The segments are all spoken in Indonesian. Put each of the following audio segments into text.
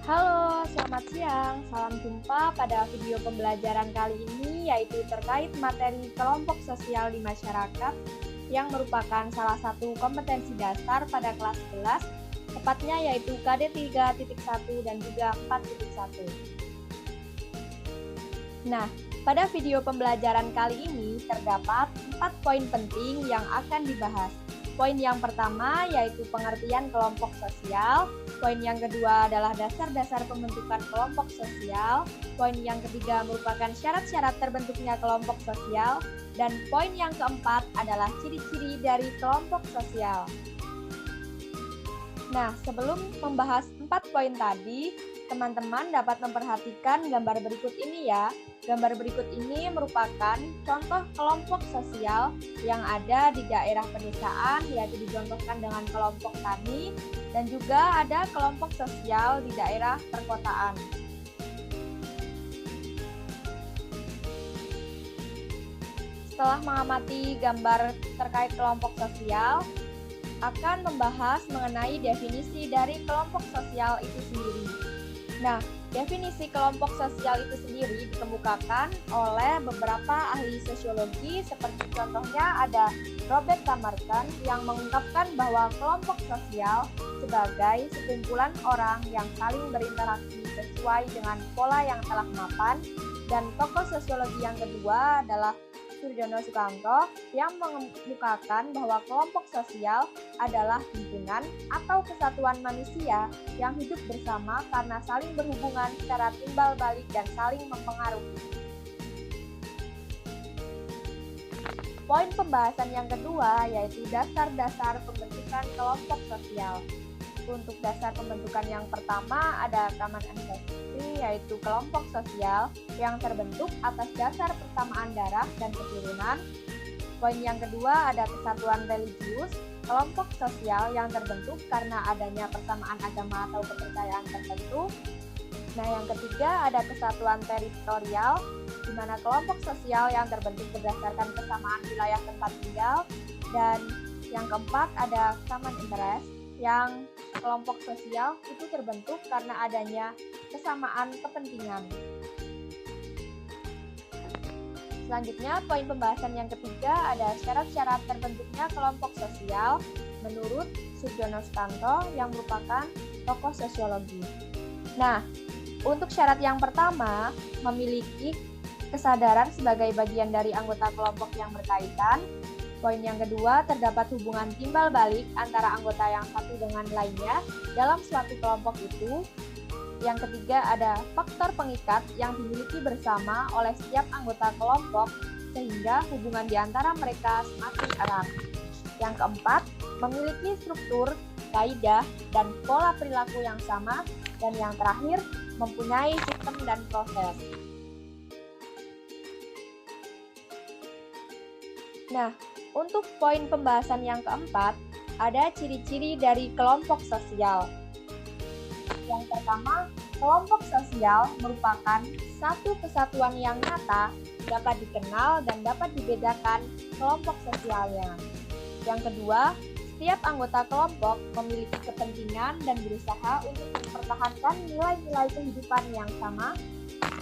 Halo, selamat siang. Salam jumpa pada video pembelajaran kali ini, yaitu terkait materi kelompok sosial di masyarakat yang merupakan salah satu kompetensi dasar pada kelas 11, tepatnya yaitu KD 3.1 dan juga 4.1. Nah, pada video pembelajaran kali ini terdapat 4 poin penting yang akan dibahas. Poin yang pertama yaitu pengertian kelompok sosial. Poin yang kedua adalah dasar-dasar pembentukan kelompok sosial. Poin yang ketiga merupakan syarat-syarat terbentuknya kelompok sosial. Dan poin yang keempat adalah ciri-ciri dari kelompok sosial. Nah, sebelum membahas 4 poin tadi, teman-teman dapat memperhatikan gambar berikut ini ya. Gambar berikut ini merupakan contoh kelompok sosial yang ada di daerah pedesaan, yaitu dicontohkan dengan kelompok tani, dan juga ada kelompok sosial di daerah perkotaan. Setelah mengamati gambar terkait kelompok sosial, akan membahas mengenai definisi dari kelompok sosial itu sendiri. Nah, definisi kelompok sosial itu sendiri dikemukakan oleh beberapa ahli sosiologi, seperti contohnya ada Robert Tamerton yang mengungkapkan bahwa kelompok sosial sebagai sekumpulan orang yang saling berinteraksi sesuai dengan pola yang telah mapan, dan tokoh sosiologi yang kedua adalah Surjono Sukanto yang mengemukakan bahwa kelompok sosial adalah himpunan atau kesatuan manusia yang hidup bersama karena saling berhubungan secara timbal balik dan saling mempengaruhi. Poin pembahasan yang kedua yaitu dasar-dasar pembentukan kelompok sosial. Untuk dasar pembentukan yang pertama ada common ancestry, yaitu kelompok sosial yang terbentuk atas dasar persamaan darah dan keturunan. Poin yang kedua ada kesatuan religius, kelompok sosial yang terbentuk karena adanya persamaan agama atau kepercayaan tertentu. Nah, yang ketiga ada kesatuan teritorial, di mana kelompok sosial yang terbentuk berdasarkan kesamaan wilayah tempat tinggal. Dan yang keempat ada common interest, yang kelompok sosial itu terbentuk karena adanya kesamaan kepentingan. Selanjutnya, poin pembahasan yang ketiga ada syarat-syarat terbentuknya kelompok sosial menurut Surjono Sukanto yang merupakan tokoh sosiologi. Nah, untuk syarat yang pertama, memiliki kesadaran sebagai bagian dari anggota kelompok yang berkaitan. Poin yang kedua, terdapat hubungan timbal balik antara anggota yang satu dengan lainnya dalam suatu kelompok itu. Yang ketiga, ada faktor pengikat yang dimiliki bersama oleh setiap anggota kelompok sehingga hubungan di antara mereka semakin erat. Yang keempat, memiliki struktur, kaidah, dan pola perilaku yang sama. Dan yang terakhir, mempunyai sistem dan proses. Nah, untuk poin pembahasan yang keempat, ada ciri-ciri dari kelompok sosial. Yang pertama, kelompok sosial merupakan satu kesatuan yang nyata, dapat dikenal dan dapat dibedakan kelompok sosialnya. Yang kedua, setiap anggota kelompok memiliki kepentingan dan berusaha untuk mempertahankan nilai-nilai kehidupan yang sama.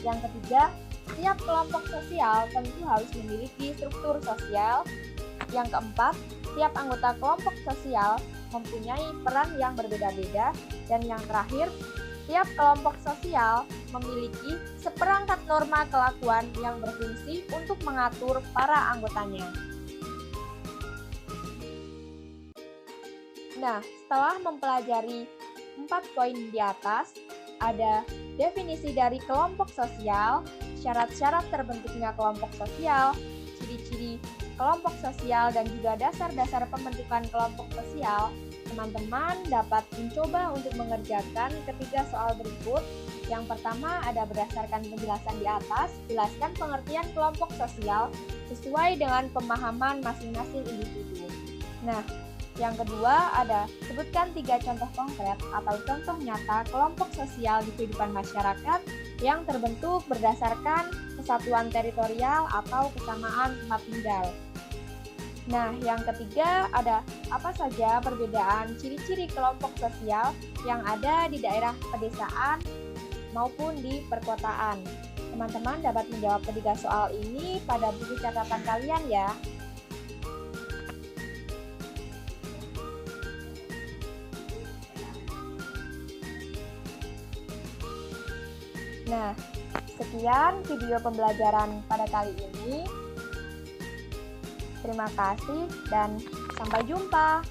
Yang ketiga, setiap kelompok sosial tentu harus memiliki struktur sosial. Yang keempat, setiap anggota kelompok sosial mempunyai peran yang berbeda-beda. Dan yang terakhir, setiap kelompok sosial memiliki seperangkat norma kelakuan yang berfungsi untuk mengatur para anggotanya. Nah, setelah mempelajari 4 poin di atas, ada definisi dari kelompok sosial, syarat-syarat terbentuknya kelompok sosial, ciri-ciri kelompok sosial, dan juga dasar-dasar pembentukan kelompok sosial. Teman-teman dapat mencoba untuk mengerjakan ketiga soal berikut. Yang pertama ada berdasarkan penjelasan di atas, jelaskan pengertian kelompok sosial sesuai dengan pemahaman masing-masing individu. Nah, yang kedua ada sebutkan 3 contoh konkret atau contoh nyata kelompok sosial di kehidupan masyarakat yang terbentuk berdasarkan kesatuan teritorial atau kesamaan tempat tinggal. Nah, yang ketiga ada apa saja perbedaan ciri-ciri kelompok sosial yang ada di daerah pedesaan maupun di perkotaan. Teman-teman dapat menjawab ketiga soal ini pada buku catatan kalian ya. Nah, sekian video pembelajaran pada kali ini. Terima kasih dan sampai jumpa.